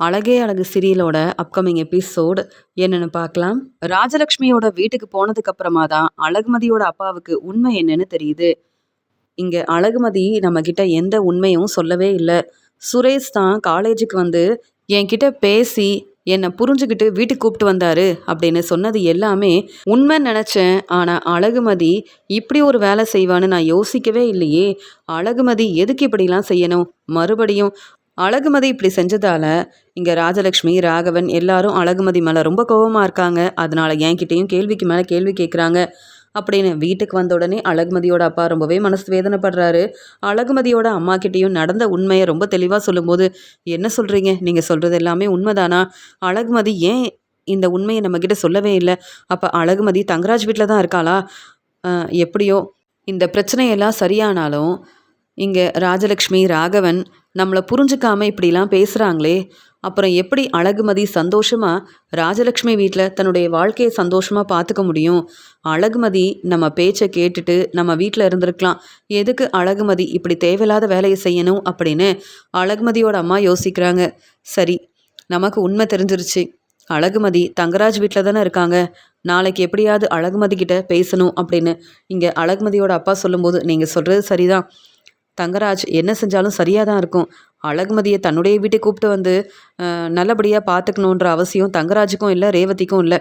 அழகே அழகு சீரியலோட upcoming episode என்னன்னு பார்க்கலாம். ராஜலக்ஷ்மியோட வீட்டுக்கு போனதுக்கு அப்புறமா தான் அழகுமதியோட அப்பாவுக்கு உண்மை என்னன்னு தெரியுது. இங்க அழகுமதி நம்ம கிட்ட எந்த உண்மையும் சொல்லவே இல்லை. சுரேஷ் தான் காலேஜுக்கு வந்து என்கிட்ட பேசி என்னை புரிஞ்சுக்கிட்டு வீட்டுக்கு கூப்பிட்டு வந்தாரு அப்படின்னு சொன்னது எல்லாமே உண்மைன்னு நினச்சேன். ஆனால் அழகுமதி இப்படி ஒரு வேலை செய்வான்னு நான் யோசிக்கவே இல்லையே. அழகுமதி எதுக்கு இப்படிலாம் செய்யணும்? மறுபடியும் அழகுமதி இப்படி செஞ்சதால இங்கே ராஜலக்ஷ்மி ராகவன் எல்லாரும் அழகுமதி மேலே ரொம்ப கோபமாக இருக்காங்க. அதனால என்கிட்டையும் கேள்விக்கு மேலே கேள்வி கேட்குறாங்க அப்படின்னு வீட்டுக்கு வந்த உடனே அழகுமதியோட அப்பா ரொம்பவே மனசு வேதனைப்படுறாரு. அழகுமதியோட அம்மா கிட்டேயும் நடந்த உண்மையை ரொம்ப தெளிவாக சொல்லும்போது, என்ன சொல்கிறீங்க? நீங்கள் சொல்கிறது எல்லாமே உண்மைதானா? அழகுமதி ஏன் இந்த உண்மையை நம்மக்கிட்ட சொல்லவே இல்லை? அப்போ அழகுமதி தங்கராஜ் வீட்டில் தான் இருக்காளா? எப்படியோ இந்த பிரச்சனையெல்லாம் சரியானாலும் இங்கே ராஜலக்ஷ்மி ராகவன் நம்மளை புரிஞ்சுக்காம இப்படிலாம் பேசுகிறாங்களே, அப்புறம் எப்படி அழகுமதி சந்தோஷமாக ராஜலக்ஷ்மி வீட்டில் தன்னுடைய வாழ்க்கையை சந்தோஷமாக பார்த்துக்க முடியும்? அழகுமதி நம்ம பேச்சை கேட்டுட்டு நம்ம வீட்டில் இருந்திருக்கலாம். எதுக்கு அழகுமதி இப்படி தேவையில்லாத வேலையை செய்யணும் அப்படின்னு அழகுமதியோட அம்மா யோசிக்கிறாங்க. சரி, நமக்கு உண்மை தெரிஞ்சிருச்சு. அழகுமதி தங்கராஜ் வீட்டில் தானே இருக்காங்க. நாளைக்கு எப்படியாவது அழகுமதி கிட்ட பேசணும் அப்படின்னு இங்கே அழகுமதியோட அப்பா சொல்லும்போது, நீங்கள் சொல்கிறது சரிதான். தங்கராஜ் என்ன செஞ்சாலும் சரியாக தான் இருக்கும். அழகுமதியை தன்னுடைய வீட்டுக்கு கூப்பிட்டு வந்து நல்லபடியாக பார்த்துக்கணுன்ற அவசியம் தங்கராஜுக்கும் இல்லை, ரேவதிக்கும் இல்லை.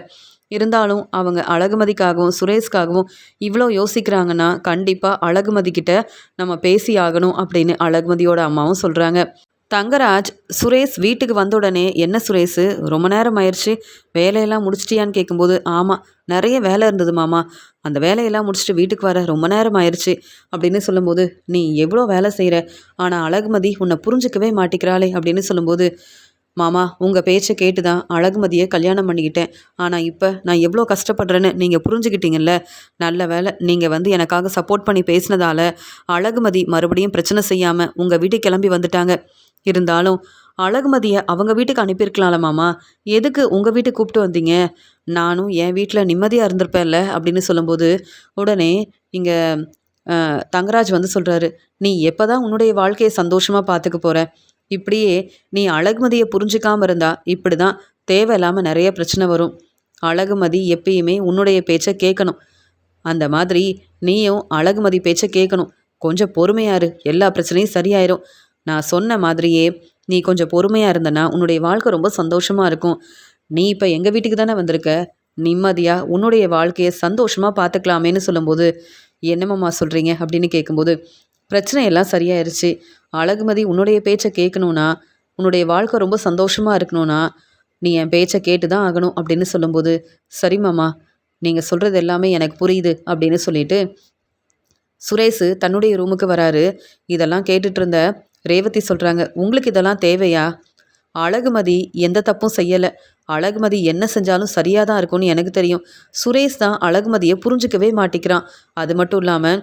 இருந்தாலும் அவங்க அழகுமதிக்காகவும் சுரேஷ்காகவும் இவ்வளோ யோசிக்கிறாங்கன்னா கண்டிப்பாக அழகுமதி கிட்ட நம்ம பேசி ஆகணும் அப்படின்னு அழகுமதியோட அம்மாவும் சொல்கிறாங்க. தங்கராஜ் சுரேஷ் வீட்டுக்கு வந்த உடனே, என்ன சுரேஷ் ரொம்ப நேரம் ஆயிடுச்சு, வேலையெல்லாம் முடிச்சிட்டியான்னு கேட்கும்போது, ஆமாம் நிறைய வேலை இருந்தது மாமா, அந்த வேலையெல்லாம் முடிச்சுட்டு வீட்டுக்கு வர ரொம்ப நேரம் ஆயிடுச்சு அப்படின்னு சொல்லும்போது, நீ எவ்வளோ வேலை செய்கிற, ஆனால் அழகுமதி உன்னை புரிஞ்சிக்கவே மாட்டிக்கிறாளே அப்படின்னு சொல்லும்போது, மாமா உங்கள் பேச்சை கேட்டு தான் அழகுமதியை கல்யாணம் பண்ணிக்கிட்டேன். ஆனால் இப்போ நான் எவ்வளோ கஷ்டப்படுறேன்னு நீங்கள் புரிஞ்சுக்கிட்டீங்கல்ல. நல்ல வேலை நீங்கள் வந்து எனக்காக சப்போர்ட் பண்ணி பேசினதால அழகுமதி மறுபடியும் பிரச்சனை செய்யாமல் உங்கள் வீட்டுக்கு கிளம்பி வந்துட்டாங்க. இருந்தாலும் அழகுமதியை அவங்க வீட்டுக்கு அனுப்பியிருக்கலாம்ல மாமா, எதுக்கு உங்கள் வீட்டுக்கு கூப்பிட்டு வந்தீங்க? நானும் என் வீட்டில் நிம்மதியாக இருந்திருப்பேன்ல அப்படின்னு சொல்லும்போது, உடனே இங்கே தங்கராஜ் வந்து சொல்கிறாரு, நீ எப்போ தான் உன்னுடைய வாழ்க்கையை சந்தோஷமாக பார்த்துக்க போகிற? இப்படியே நீ அழகுமதியை புரிஞ்சிக்காமல் இருந்தா இப்படி தான் தேவையில்லாமல் நிறைய பிரச்சனை வரும். அழகுமதி எப்பயுமே உன்னுடைய பேச்சை கேட்கணும். அந்த மாதிரி நீயும் அழகுமதி பேச்சை கேட்கணும். கொஞ்சம் பொறுமையாரு, எல்லா பிரச்சனையும் சரியாயிரும். நான் சொன்ன மாதிரியே நீ கொஞ்சம் பொறுமையாக இருந்தனா உன்னுடைய வாழ்க்கை ரொம்ப சந்தோஷமாக இருக்கும். நீ இப்போ எங்கள் வீட்டுக்கு தானே வந்திருக்க, நிம்மதியாக உன்னுடைய வாழ்க்கையை சந்தோஷமாக பார்த்துக்கலாமேன்னு சொல்லும்போது, என்னம்மா சொல்கிறீங்க அப்படின்னு கேட்கும்போது, பிரச்சனையெல்லாம் சரியாயிருச்சு. அழகுமதி உன்னுடைய பேச்சை கேட்கணுன்னா, உன்னுடைய வாழ்க்கை ரொம்ப சந்தோஷமாக இருக்கணும்னா நீ என் பேச்சை கேட்டு தான் ஆகணும் அப்படின்னு சொல்லும்போது, சரிம்மாம்மா நீங்கள் சொல்கிறது எல்லாமே எனக்கு புரியுது அப்படின்னு சொல்லிட்டு சுரேஷ் தன்னுடைய ரூமுக்கு வராரு. இதெல்லாம் கேட்டுட்டு இருந்த ரேவதி சொல்கிறாங்க, உங்களுக்கு இதெல்லாம் தேவையா? அழகுமதி எந்த தப்பும் செய்யலை. அழகுமதி என்ன செஞ்சாலும் சரியாக தான் இருக்கும்னு எனக்கு தெரியும். சுரேஷ் தான் அழகுமதியை புரிஞ்சிக்கவே மாட்டிக்கிறான். அது மட்டும் இல்லாமல்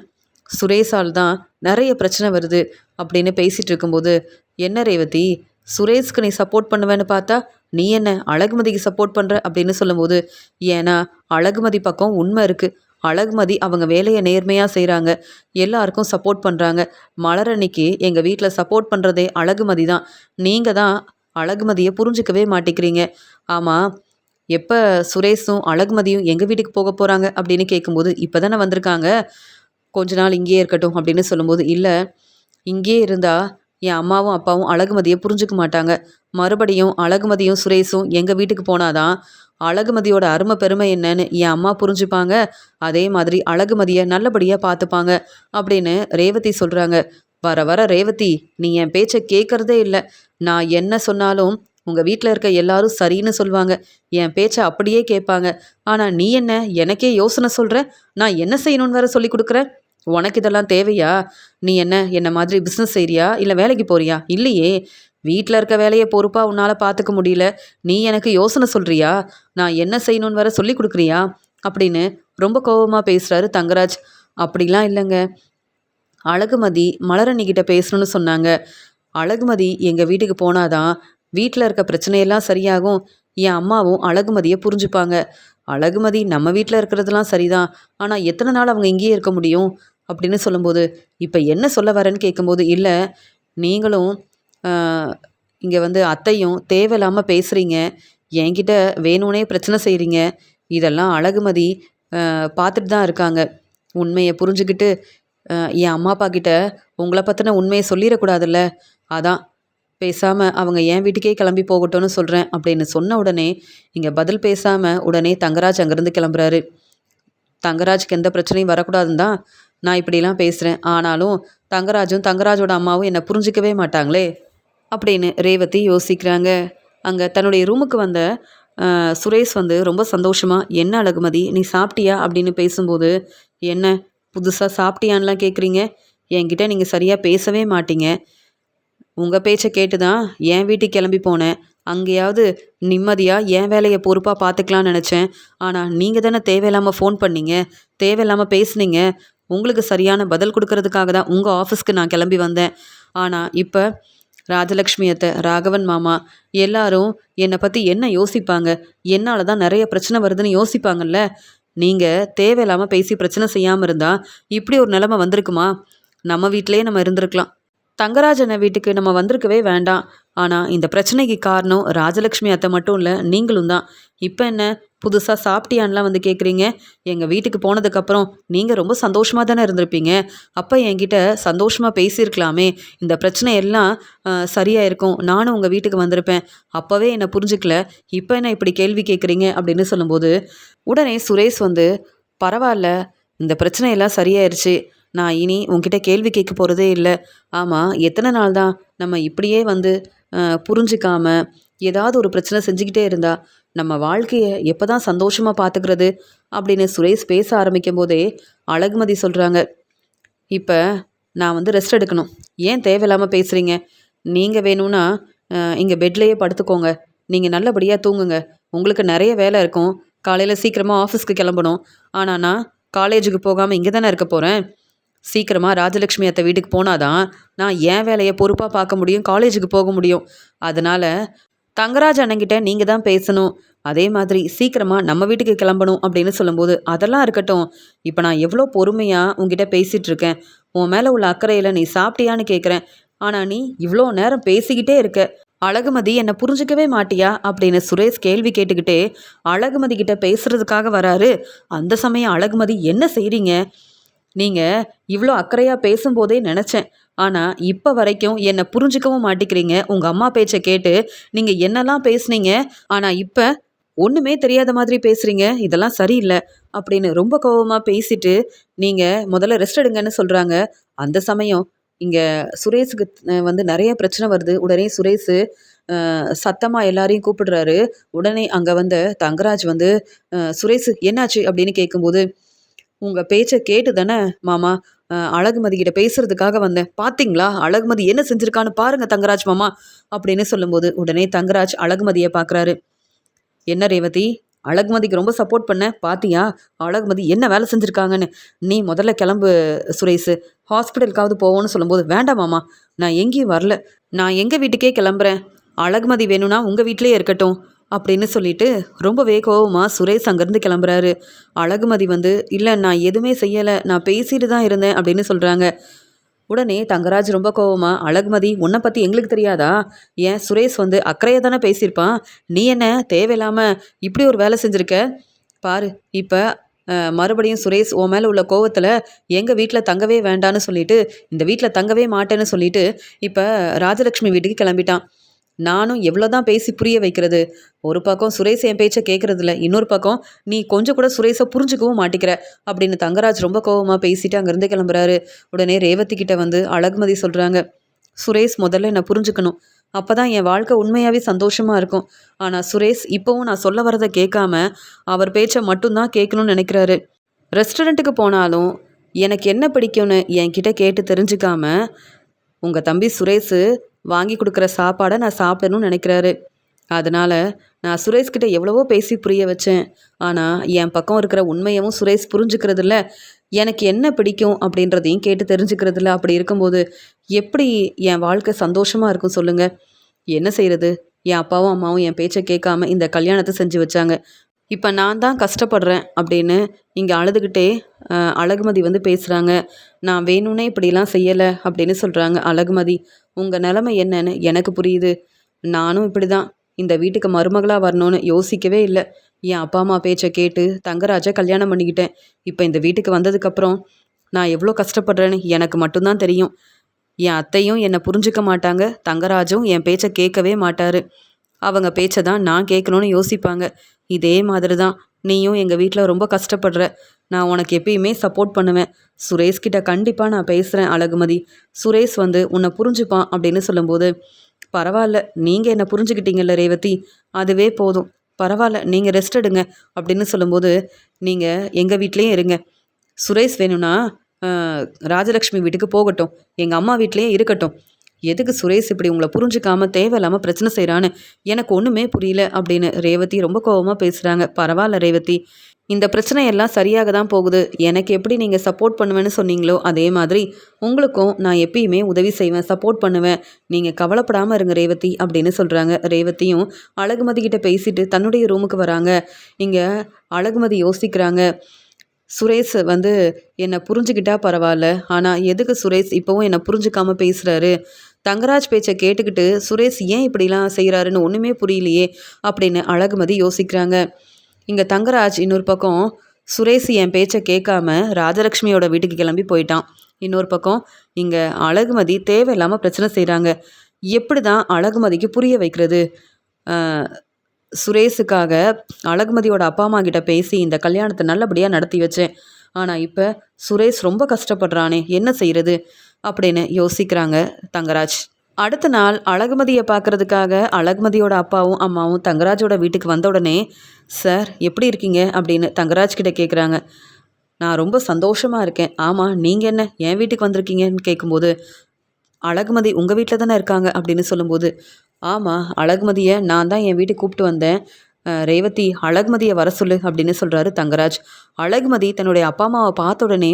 சுரேஷால் தான் நிறைய பிரச்சனை வருது அப்படின்னு பேசிகிட்டு இருக்கும்போது, என்ன ரேவதி, சுரேஷ்க்கு நீ சப்போர்ட் பண்ணுவேன்னு பார்த்தா நீ என்ன அழகுமதிக்கு சப்போர்ட் பண்ணுற அப்படின்னு சொல்லும்போது, ஏன்னா அழகுமதி பக்கம் உண்மை இருக்குது. அழகுமதி அவங்க வேலையை நேர்மையாக செய்கிறாங்க, எல்லாருக்கும் சப்போர்ட் பண்ணுறாங்க. மலரணிக்கு எங்கள் வீட்டில் சப்போர்ட் பண்ணுறதே அழகுமதி தான். நீங்கள் தான் அழகுமதியை புரிஞ்சிக்கவே மாட்டேங்கிறீங்க. ஆமாம், எப்போ சுரேஷும் அழகுமதியும் எங்கள் வீட்டுக்கு போக போகிறாங்க அப்படின்னு கேட்கும்போது, இப்போ தானே வந்திருக்காங்க, கொஞ்ச நாள் இங்கேயே இருக்கட்டும் அப்படின்னு சொல்லும்போது, இல்லை இங்கேயே இருந்தால் என் அம்மாவும் அப்பாவும் அழகுமதியை புரிஞ்சுக்க மாட்டாங்க. மறுபடியும் அழகுமதியும் சுரேஷும் எங்கள் வீட்டுக்கு போனாதான் அழகுமதியோட அருமை பெருமை என்னன்னு என் அம்மா புரிஞ்சுப்பாங்க. அதே மாதிரி அழகுமதியை நல்லபடியாக பார்த்துப்பாங்க அப்படின்னு ரேவதி சொல்கிறாங்க. வர வர ரேவதி, நீ என் பேச்சை கேட்குறதே இல்லை. நான் என்ன சொன்னாலும் உங்கள் வீட்டில் இருக்க எல்லாரும் சரின்னு சொல்லுவாங்க, என் பேச்சை அப்படியே கேட்பாங்க. ஆனால் நீ என்ன எனக்கே யோசனை சொல்கிற, நான் என்ன செய்யணும்னு வேற சொல்லி கொடுக்குற? உனக்கு இதெல்லாம் தேவையா? நீ என்ன மாதிரி பிஸ்னஸ் செய்கிறியா, இல்லை வேலைக்கு போறியா? இல்லையே, வீட்டில் இருக்க வேலையை பொறுப்பாக உன்னால் பார்த்துக்க முடியல, நீ எனக்கு யோசனை சொல்கிறியா? நான் என்ன செய்யணும்னு வேற சொல்லி கொடுக்குறியா அப்படின்னு ரொம்ப கோபமாக பேசுகிறாரு தங்கராஜ். அப்படிலாம் இல்லைங்க, அழகுமதி மலரணிக்கிட்ட பேசணும்னு சொன்னாங்க. அழகுமதி எங்கள் வீட்டுக்கு போனாதான் வீட்டில் இருக்க பிரச்சனையெல்லாம் சரியாகும். என் அம்மாவும் அழகுமதியை புரிஞ்சுப்பாங்க. அழகுமதி நம்ம வீட்டில் இருக்கிறதுலாம் சரிதான், ஆனால் எத்தனை நாள் அவங்க இங்கேயே இருக்க முடியும் அப்படின்னு சொல்லும்போது, இப்போ என்ன சொல்ல வரேன்னு கேட்கும்போது, இல்லை நீங்களும் இங்கே வந்து அத்தையும் தேவையில்லாமல் பேசுகிறீங்க, என்கிட்ட வேணும்னே பிரச்சனை செய்கிறீங்க. இதெல்லாம் அழகுமதி பார்த்துட்டு தான் இருக்காங்க. உண்மையை புரிஞ்சுக்கிட்டு என் அம்மா அப்பா கிட்ட உங்களை பற்றின உண்மையை சொல்லிடக்கூடாதுல்ல, அதான் பேசாமல் அவங்க என் வீட்டுக்கே கிளம்பி போகட்டும்னு சொல்கிறேன் அப்படின்னு சொன்ன உடனே இங்கே பதில் பேசாமல் உடனே தங்கராஜ் அங்கேருந்து கிளம்புறாரு. தங்கராஜுக்கு எந்த பிரச்சனையும் வரக்கூடாதுன்னு தான் நான் இப்படிலாம் பேசுகிறேன். ஆனாலும் தங்கராஜும் தங்கராஜோட அம்மாவும் என்னை புரிஞ்சிக்கவே மாட்டாங்களே அப்படின்னு ரேவதி யோசிக்கிறாங்க. அங்கே தன்னுடைய ரூமுக்கு வந்த சுரேஷ் வந்து ரொம்ப சந்தோஷமாக, என்ன அழகுமதி நீ சாப்பிட்டியா அப்படின்னு பேசும்போது, என்ன புதுசாக சாப்பிட்டியான்லாம் கேட்குறீங்க, என்கிட்ட நீங்கள் சரியாக பேசவே மாட்டீங்க. உங்கள் பேச்சை கேட்டு தான் என் வீட்டுக்கு கிளம்பி போனேன். அங்கேயாவது நிம்மதியாக என் வேலையை பொறுப்பாக பார்த்துக்கலான்னு நினச்சேன். ஆனால் நீங்கள் தானே தேவையில்லாமல் ஃபோன் பண்ணீங்க, தேவையில்லாமல் பேசுனீங்க. உங்களுக்கு சரியான பதில் கொடுக்கறதுக்காக தான் உங்கள் ஆஃபீஸ்க்கு நான் கிளம்பி வந்தேன். ஆனால் இப்போ ராஜலக்ஷ்மி அத்தை, ராகவன் மாமா எல்லாரும் என்னை பற்றி என்ன யோசிப்பாங்க, என்னால் தான் நிறைய பிரச்சனை வருதுன்னு யோசிப்பாங்கல்ல. நீங்கள் தேவையில்லாமல் பேசி பிரச்சனை செய்யாமல் இருந்தால் இப்படி ஒரு நிலைமை வந்திருக்குமா? நம்ம வீட்டிலே நம்ம இருந்திருக்கலாம். தங்கராஜனை வீட்டுக்கு நம்ம வந்திருக்கவே வேண்டாம். ஆனால் இந்த பிரச்சனைக்கு காரணம் ராஜலக்ஷ்மி அத்தை மட்டும் இல்லை, நீங்களும் தான். இப்போ என்ன புதுசாக சாப்பிட்டியான்லாம் வந்து கேட்குறீங்க? எங்கள் வீட்டுக்கு போனதுக்கப்புறம் நீங்கள் ரொம்ப சந்தோஷமாக தானே இருந்திருப்பீங்க. அப்போ என்கிட்ட சந்தோஷமாக பேசியிருக்கலாமே, இந்த பிரச்சனை எல்லாம் சரியாக இருக்கும், நானும் உங்கள் வீட்டுக்கு வந்திருப்பேன். அப்போவே என்னை புரிஞ்சுக்கல, இப்போ என்ன இப்படி கேள்வி கேட்குறீங்க அப்படின்னு சொல்லும்போது உடனே சுரேஷ் வந்து, பரவாயில்ல, இந்த பிரச்சனையெல்லாம் சரியாயிருச்சு, நான் இனி உன்கிட்ட கேள்வி கேட்க போகிறதே இல்லை. ஆமாம், எத்தனை நாள் தான் நம்ம இப்படியே வந்து புரிஞ்சிக்காம ஏதாவது ஒரு பிரச்சனை செஞ்சுக்கிட்டே இருந்தா நம்ம வாழ்க்கையை எப்போ தான் சந்தோஷமாக பார்த்துக்கிறது அப்படின்னு சுரேஷ் பேச ஆரம்பிக்கும் போதே அழகுமதி சொல்கிறாங்க, இப்போ நான் வந்து ரெஸ்ட் எடுக்கணும். ஏன் தேவையில்லாமல் பேசுகிறீங்க? நீங்கள் வேணும்னா இங்கே பெட்லேயே படுத்துக்கோங்க. நீங்கள் நல்லபடியாக தூங்குங்க. உங்களுக்கு நிறைய வேலை இருக்கும். காலையில் சீக்கிரமாக ஆஃபீஸ்க்கு கிளம்பணும். ஆனால் நான் காலேஜுக்கு போகாமல் இங்கே தானே இருக்க போகிறேன். சீக்கிரமாக ராஜலக்ஷ்மி அத்தை வீட்டுக்கு போனாதான் நான் என் வேலையை பொறுப்பாக பார்க்க முடியும், காலேஜுக்கு போக முடியும். அதனால் தங்கராஜ் அண்ணங்கிட்ட நீங்கள் தான் பேசணும். அதே மாதிரி சீக்கிரமாக நம்ம வீட்டுக்கு கிளம்பணும் அப்படின்னு சொல்லும்போது, அதெல்லாம் இருக்கட்டும், இப்போ நான் எவ்வளோ பொறுமையாக உங்ககிட்ட பேசிகிட்டு இருக்கேன். உன் மேலே உள்ள அக்கறையில் நீ சாப்பிட்டியான்னு கேட்குறேன். ஆனால் நீ இவ்வளோ நேரம் பேசிக்கிட்டே இருக்க. அழகுமதி என்னை புரிஞ்சிக்கவே மாட்டியா அப்படின்னு சுரேஷ் கேள்வி கேட்டுக்கிட்டே அழகுமதி கிட்ட பேசுறதுக்காக வராரு. அந்த சமயம் அழகுமதி, என்ன செய்கிறீங்க? நீங்கள் இவ்வளோ அக்கறையாக பேசும்போதே நினச்சேன். ஆனால் இப்போ வரைக்கும் என்னை புரிஞ்சிக்கவும் மாட்டிக்கிறீங்க. உங்கள் அம்மா பேச்சை கேட்டு நீங்கள் என்னெல்லாம் பேசுனீங்க, ஆனால் இப்போ ஒன்றுமே தெரியாத மாதிரி பேசுகிறீங்க. இதெல்லாம் சரியில்லை அப்படின்னு ரொம்ப கோபமாக பேசிட்டு நீங்கள் முதல்ல ரெஸ்ட் எடுங்கன்னு சொல்கிறாங்க. அந்த சமயம் இங்கே சுரேஷுக்கு வந்து நிறைய பிரச்சனை வருது. உடனே சுரேஷ் சத்தமாக எல்லாரையும் கூப்பிடுறாரு. உடனே அங்கே வந்த தங்கராஜ் வந்து, சுரேஷ் என்னாச்சு அப்படின்னு கேட்கும்போது, உங்கள் பேச்சை கேட்டு தானே மாமா அழகுமதி கிட்ட பேசுறதுக்காக வந்தேன். பார்த்தீங்களா அழகுமதி என்ன செஞ்சுருக்கான்னு பாருங்க தங்கராஜ் மாமா அப்படின்னு சொல்லும்போது உடனே தங்கராஜ் அழகுமதியை பார்க்குறாரு. என்ன ரேவதி, அழகுமதிக்கு ரொம்ப சப்போர்ட் பண்ண பாத்தியா? அழகுமதி என்ன வேலை செஞ்சுருக்காங்கன்னு. நீ முதல்ல கிளம்பு சுரேஷ், ஹாஸ்பிட்டலுக்காவது போவோன்னு சொல்லும்போது, வேண்டாம் மாமா, நான் எங்கேயும் வரல, நான் எங்கள் வீட்டுக்கே கிளம்புறேன். அழகுமதி வேணும்னா உங்கள் வீட்டிலே இருக்கட்டும் அப்படின்னு சொல்லிட்டு ரொம்பவே கோவமாக சுரேஷ் அங்கேருந்து கிளம்புறாரு. அழகுமதி வந்து, இல்லை நான் எதுவுமே செய்யலை, நான் பேசிட்டு தான் இருந்தேன் அப்படின்னு சொல்கிறாங்க. உடனே தங்கராஜ் ரொம்ப கோவமா, அழகுமதி உன்னை பற்றி எங்களுக்கு தெரியாதா? ஏன் சுரேஷ் வந்து அக்கறையாக தானே பேசியிருப்பான், நீ என்ன தேவையில்லாமல் இப்படி ஒரு வேலை செஞ்சுருக்க பாரு. இப்போ மறுபடியும் சுரேஷ் உன் மேலே உள்ள கோவத்தில் எங்கள் வீட்டில் தங்கவே வேண்டான்னு சொல்லிட்டு, இந்த வீட்டில் தங்கவே மாட்டேன்னு சொல்லிட்டு இப்போ ராஜலக்ஷ்மி வீட்டுக்கு கிளம்பிட்டான். நானும் எவ்வளோ தான் பேசி புரிய வைக்கிறது. ஒரு பக்கம் சுரேஷ் என் பேச்சை கேட்குறதில்ல, இன்னொரு பக்கம் நீ கொஞ்சம் கூட சுரேஷை புரிஞ்சுக்கவும் மாட்டிக்கிற அப்படின்னு தங்கராஜ் ரொம்ப கோவமாக பேசிட்டு அங்கேருந்து கிளம்புறாரு. உடனே ரேவதி கிட்ட வந்து அழகுமதி சொல்கிறாங்க, சுரேஷ் முதல்ல என்னை புரிஞ்சுக்கணும், அப்போ தான் என் வாழ்க்கை உண்மையாகவே சந்தோஷமாக இருக்கும். ஆனால் சுரேஷ் இப்போவும் நான் சொல்ல வரதை கேட்காம அவர் பேச்சை மட்டும்தான் கேட்கணும்னு நினைக்கிறாரு. ரெஸ்டாரண்ட்டுக்கு போனாலும் எனக்கு என்ன பிடிக்கும்னு என்கிட்ட கேட்டு தெரிஞ்சுக்காம உங்கள் தம்பி சுரேஷ் வாங்கி கொடுக்குற சாப்பாடை நான் சாப்பிடணும்னு நினைக்கிறாரு. அதனால் நான் சுரேஷ்கிட்ட எவ்வளவோ பேசி புரிய வச்சேன். ஆனால் என் பக்கம் இருக்கிற உண்மையவும் சுரேஷ் புரிஞ்சுக்கிறதில்ல, எனக்கு என்ன பிடிக்கும் அப்படின்றதையும் கேட்டு தெரிஞ்சுக்கிறதில்ல. அப்படி இருக்கும்போது எப்படி என் வாழ்க்கை சந்தோஷமாக இருக்கும் சொல்லுங்கள்? என்ன செய்கிறது? என் அப்பாவும் அம்மாவும் என் பேச்சை கேட்காம இந்த கல்யாணத்தை செஞ்சு வச்சாங்க. இப்போ நான் தான் கஷ்டப்படுறேன் அப்படின்னு இங்கே அழுதுகிட்டே அழகுமதி வந்து பேசுகிறாங்க. நான் வேணும்னே இப்படிலாம் செய்யலை அப்படின்னு சொல்கிறாங்க. அழகுமதி, உங்கள் நிலைமை என்னன்னு எனக்கு புரியுது. நானும் இப்படிதான் இந்த வீட்டுக்கு மருமகளா வரணும்னு யோசிக்கவே இல்ல. என் அப்பா, அம்மா பேச்ச கேட்டு தங்கராஜ கல்யாணம் பண்ணிக்கிட்டேன். இப்ப இந்த வீட்டுக்கு வந்ததுக்கப்புறம் நான் எவ்ளோ கஷ்டப்படுறேன்னு எனக்கு மட்டும் தான் தெரியும். என் அத்தையும் என்ன புரிஞ்சுக்க மாட்டாங்க. தங்கராஜும் என் பேச்ச கேட்கவே மாட்டாரு. அவங்க பேச்ச தான் நான் கேட்கணும்னு யோசிப்பாங்க. இதே மாதிரி தான் நீயும் எங்க வீட்ல ரொம்ப கஷ்டப்படுற. நான் உனக்கு எப்பயுமே சப்போர்ட் பண்ணுவேன். சுரேஷ் கிட்ட கண்டிப்பா நான் பேசுறேன் அழகுமதி. சுரேஷ் வந்து உன்னை புரிஞ்சுப்பான் அப்படின்னு சொல்லும்போது, பரவாயில்ல நீங்க என்ன புரிஞ்சுக்கிட்டீங்கல்ல ரேவதி, அதுவே போதும். பரவாயில்ல நீங்க ரெஸ்ட் எடுங்க அப்படின்னு சொல்லும்போது, நீங்க எங்க வீட்லயே இருங்க. சுரேஷ் வேணும்னா அ ராஜலக்ஷ்மி வீட்டுக்கு போகட்டும். எங்க அம்மா வீட்லயே இருக்கட்டும். எதுக்கு சுரேஷ் இப்படி உங்கள புரிஞ்சுக்காம தேவையில்லாம பிரச்சனை செய்றான்னு எனக்கு ஒண்ணுமே புரியல அப்படின்னு ரேவதி ரொம்ப கோவமா பேசுறாங்க. பரவாயில்ல ரேவதி. இந்த பிரச்சனை எல்லாம் சரியாக தான் போகுது. எனக்கு எப்படி நீங்க சப்போர்ட் பண்ணுவேன்னு சொன்னீங்களோ, அதே மாதிரி உங்களுக்கும் நான் எப்பயுமே உதவி செய்வேன், சப்போர்ட் பண்ணுவேன். நீங்க கவலைப்படாம இருங்க ரேவதி அப்படின்னு சொல்றாங்க. ரேவதியும் அழகுமதி கிட்ட பேசிட்டு தன்னுடைய ரூமுக்கு வராங்க. இங்க அழகுமதி யோசிக்கிறாங்க. சுரேஷ் வந்து என்ன புரிஞ்சுக்கிட்டா பரவாயில்ல. ஆனா எதுக்கு சுரேஷ் இப்பவும் என்ன புரிஞ்சுக்காம பேசுறாரு? தங்கராஜ் பேச்ச கேட்டுக்கிட்டு சுரேஷ் ஏன் இப்படிலாம் செய்றாருன்னு ஒண்ணுமே புரியலையே! அப்படின்னு அழகுமதி யோசிக்கிறாங்க. இங்க தங்கராஜ் இன்னொரு பக்கம் சுரேஷ் என் பேச்ச கேட்காம ராஜலக்ஷ்மியோட வீட்டுக்கு கிளம்பி போயிட்டான். இன்னொரு பக்கம் இங்க அழகுமதி தேவையில்லாம பிரச்சனை செய்றாங்க. எப்படிதான் அழகுமதிக்கு புரிய வைக்கிறது? அ சுரேஷுக்காக அழகுமதியோட அப்பா அம்மா கிட்ட பேசி இந்த கல்யாணத்தை நல்லபடியா நடத்தி வச்சேன். ஆனா இப்ப சுரேஷ் ரொம்ப கஷ்டப்படுறானே! என்ன செய்றது? அப்படின்னு யோசிக்கிறாங்க தங்கராஜ். அடுத்த நாள் அழகுமதிய பார்க்கறதுக்காக அழகுமதியோட அப்பாவும், அம்மாவும் தங்கராஜோட வீட்டுக்கு வந்த உடனே, "சார் எப்படி இருக்கீங்க?" அப்படின்னு தங்கராஜ் கிட்ட கேட்குறாங்க. "நான் ரொம்ப சந்தோஷமா இருக்கேன். ஆமா நீங்க என்ன என் வீட்டுக்கு வந்திருக்கீங்கன்னு?" கேட்கும்போது, "அழகுமதி உங்க வீட்ல தானே இருக்காங்க." அப்படின்னு சொல்லும்போது, "ஆமா அழகுமதிய நான் தான் என் வீட்டுக்கு கூப்பிட்டு வந்தேன். ரேவதி அழகுமதிய வர சொல்லு." அப்படின்னு சொல்றாரு தங்கராஜ். அழகுமதி தன்னுடைய அப்பா, அம்மாவ பார்த்த உடனே